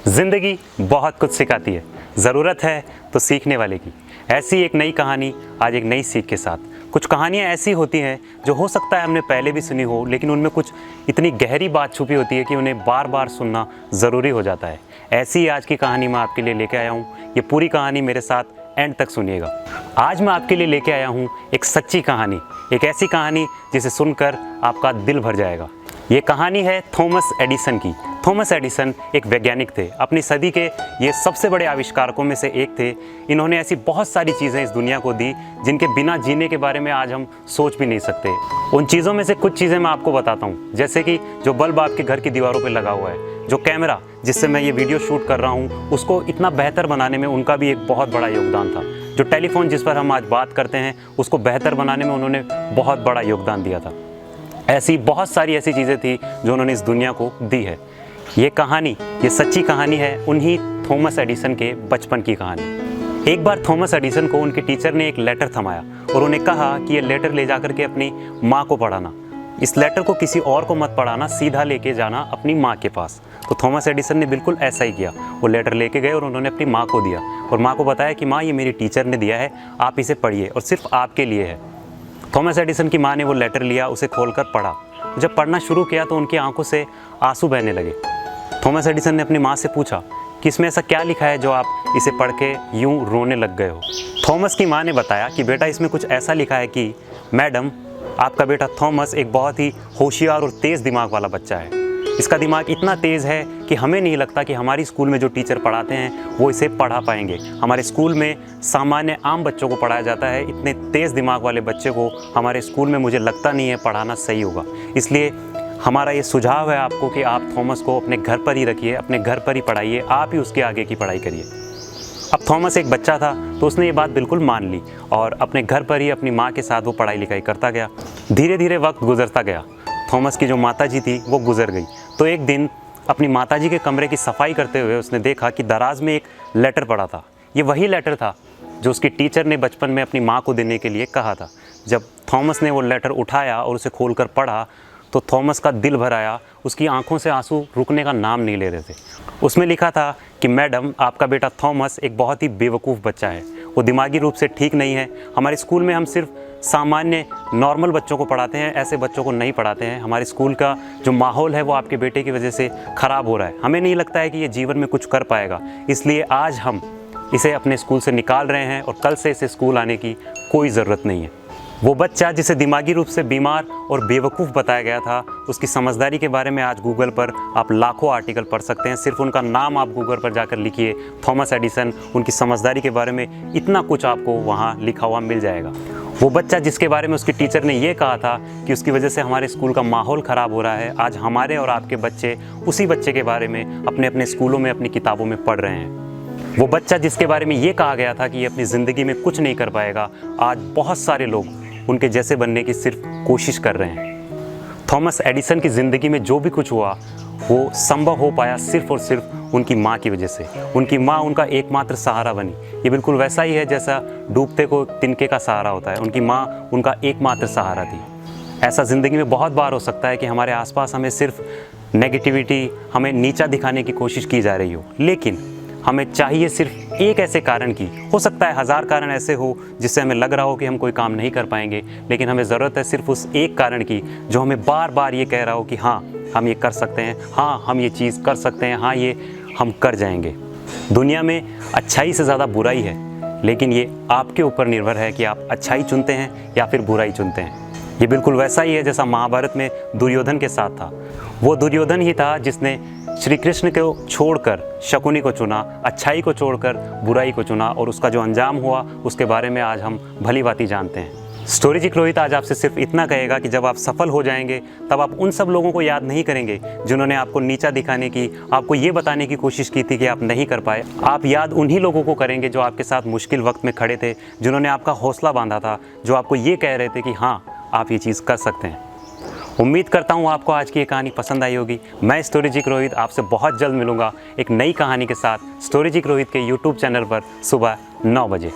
ज़िंदगी बहुत कुछ सिखाती है, ज़रूरत है तो सीखने वाले की। ऐसी एक नई कहानी आज एक नई सीख के साथ। कुछ कहानियाँ ऐसी होती हैं जो हो सकता है हमने पहले भी सुनी हो, लेकिन उनमें कुछ इतनी गहरी बात छुपी होती है कि उन्हें बार बार सुनना ज़रूरी हो जाता है। ऐसी ही आज की कहानी मैं आपके लिए लेके आया हूँ। ये पूरी कहानी मेरे साथ एंड तक सुनिएगा। आज मैं आपके लिए लेके आया हूँ एक सच्ची कहानी, एक ऐसी कहानी जिसे सुनकर आपका दिल भर जाएगा। ये कहानी है थॉमस एडिसन की। थॉमस एडिसन एक वैज्ञानिक थे, अपनी सदी के ये सबसे बड़े आविष्कारकों में से एक थे। इन्होंने ऐसी बहुत सारी चीज़ें इस दुनिया को दी जिनके बिना जीने के बारे में आज हम सोच भी नहीं सकते। उन चीज़ों में से कुछ चीज़ें मैं आपको बताता हूँ, जैसे कि जो बल्ब आपके घर की दीवारों पर लगा हुआ है, जो कैमरा जिससे मैं ये वीडियो शूट कर रहा हूँ उसको इतना बेहतर बनाने में उनका भी एक बहुत बड़ा योगदान था। जो टेलीफोन जिस पर हम आज बात करते हैं उसको बेहतर बनाने में उन्होंने बहुत बड़ा योगदान दिया था। ऐसी बहुत सारी ऐसी चीज़ें थी जो उन्होंने इस दुनिया को दी है। ये कहानी, ये सच्ची कहानी है उन्हीं थॉमस एडिसन के बचपन की कहानी। एक बार थॉमस एडिसन को उनके टीचर ने एक लेटर थमाया और उन्हें कहा कि ये लेटर ले जाकर के अपनी माँ को पढ़ाना। इस लेटर को किसी और को मत पढ़ाना, सीधा लेके जाना अपनी माँ के पास। तो थॉमस एडिसन ने बिल्कुल ऐसा ही किया। वो लेटर लेके गए और उन्होंने अपनी माँ को दिया और माँ को बताया कि माँ, ये मेरी टीचर ने दिया है, आप इसे पढ़िए और सिर्फ आपके लिए है। थॉमस एडिसन की माँ ने वो लेटर लिया, उसे खोलकर पढ़ा। जब पढ़ना शुरू किया तो उनकी आंखों से आंसू बहने लगे। थॉमस एडिसन ने अपनी माँ से पूछा कि इसमें ऐसा क्या लिखा है जो आप इसे पढ़ के यूं रोने लग गए हो। थॉमस की माँ ने बताया कि बेटा, इसमें कुछ ऐसा लिखा है कि मैडम, आपका बेटा थॉमस एक बहुत ही होशियार और तेज़ दिमाग वाला बच्चा है। इसका दिमाग इतना तेज़ है कि हमें नहीं लगता कि हमारी स्कूल में जो टीचर पढ़ाते हैं वो इसे पढ़ा पाएंगे। हमारे स्कूल में सामान्य आम बच्चों को पढ़ाया जाता है, इतने तेज़ दिमाग वाले बच्चे को हमारे स्कूल में मुझे लगता नहीं है पढ़ाना सही होगा। इसलिए हमारा ये सुझाव है आपको कि आप थॉमस को अपने घर पर ही रखिए, अपने घर पर ही पढ़ाइए, आप ही उसके आगे की पढ़ाई करिए। अब थॉमस एक बच्चा था तो उसने ये बात बिल्कुल मान ली और अपने घर पर ही अपनी माँ के साथ वो पढ़ाई लिखाई करता गया। धीरे धीरे वक्त गुजरता गया। थॉमस की जो माताजी थी वो गुजर गई। तो एक दिन अपनी माताजी के कमरे की सफाई करते हुए उसने देखा कि दराज में एक लेटर पड़ा था। ये वही लेटर था जो उसकी टीचर ने बचपन में अपनी माँ को देने के लिए कहा था। जब थॉमस ने वो लेटर उठाया और उसे खोलकर पढ़ा तो थॉमस का दिल भर आया। उसकी आंखों से आंसू रुकने का नाम नहीं ले रहे थे। उसमें लिखा था कि मैडम, आपका बेटा थॉमस एक बहुत ही बेवकूफ़ बच्चा है, वो दिमागी रूप से ठीक नहीं है। हमारे स्कूल में हम सिर्फ सामान्य नॉर्मल बच्चों को पढ़ाते हैं, ऐसे बच्चों को नहीं पढ़ाते हैं। हमारे स्कूल का जो माहौल है वो आपके बेटे की वजह से ख़राब हो रहा है। हमें नहीं लगता है कि ये जीवन में कुछ कर पाएगा, इसलिए आज हम इसे अपने स्कूल से निकाल रहे हैं और कल से इसे स्कूल आने की कोई ज़रूरत नहीं है। वो बच्चा जिसे दिमागी रूप से बीमार और बेवकूफ़ बताया गया था, उसकी समझदारी के बारे में आज गूगल पर आप लाखों आर्टिकल पढ़ सकते हैं। सिर्फ उनका नाम आप गूगल पर जाकर लिखिए, थॉमस एडिसन, उनकी समझदारी के बारे में इतना कुछ आपको वहाँ लिखा हुआ मिल जाएगा। वो बच्चा जिसके बारे में उसकी टीचर ने ये कहा था कि उसकी वजह से हमारे स्कूल का माहौल ख़राब हो रहा है, आज हमारे और आपके बच्चे उसी बच्चे के बारे में अपने अपने स्कूलों में, अपनी किताबों में पढ़ रहे हैं। वो बच्चा जिसके बारे में ये कहा गया था कि ये अपनी ज़िंदगी में कुछ नहीं कर पाएगा, आज बहुत सारे लोग उनके जैसे बनने की सिर्फ कोशिश कर रहे हैं। थॉमस एडिसन की ज़िंदगी में जो भी कुछ हुआ वो संभव हो पाया सिर्फ और सिर्फ उनकी माँ की वजह से। उनकी माँ उनका एकमात्र सहारा बनी। ये बिल्कुल वैसा ही है जैसा डूबते को तिनके का सहारा होता है। उनकी माँ उनका एकमात्र सहारा थी। ऐसा ज़िंदगी में बहुत बार हो सकता है कि हमारे आसपास हमें सिर्फ नेगेटिविटी, हमें नीचा दिखाने की कोशिश की जा रही हो, लेकिन हमें चाहिए सिर्फ एक ऐसे कारण की। हो सकता है 1000 कारण ऐसे हो जिससे हमें लग रहा हो कि हम कोई काम नहीं कर पाएंगे, लेकिन हमें ज़रूरत है सिर्फ उस एक कारण की जो हमें बार बार ये कह रहा हो कि हाँ, हम ये कर सकते हैं, हाँ, हम ये चीज़ कर सकते हैं, हाँ, ये हम कर जाएंगे। दुनिया में अच्छाई से ज़्यादा बुराई है, लेकिन ये आपके ऊपर निर्भर है कि आप अच्छाई चुनते हैं या फिर बुराई चुनते हैं। ये बिल्कुल वैसा ही है जैसा महाभारत में दुर्योधन के साथ था। वो दुर्योधन ही था जिसने श्री कृष्ण को छोड़कर शकुनी को चुना, अच्छाई को छोड़कर बुराई को चुना, और उसका जो अंजाम हुआ उसके बारे में आज हम भली भांति जानते हैं। स्टोरीजिक रोहित आज आपसे सिर्फ इतना कहेगा कि जब आप सफल हो जाएंगे तब आप उन सब लोगों को याद नहीं करेंगे जिन्होंने आपको नीचा दिखाने की, आपको ये बताने की कोशिश की थी कि आप नहीं कर पाए। आप याद उन्हीं लोगों को करेंगे जो आपके साथ मुश्किल वक्त में खड़े थे, जिन्होंने आपका हौसला बांधा था, जो आपको ये कह रहे थे कि हाँ, आप ये चीज़ कर सकते हैं। उम्मीद करता हूँ आपको आज की ये कहानी पसंद आई होगी। मैं स्टोरीजिक रोहित आपसे बहुत जल्द मिलूंगा एक नई कहानी के साथ, स्टोरीजिक रोहित के यूट्यूब चैनल पर सुबह 9 बजे।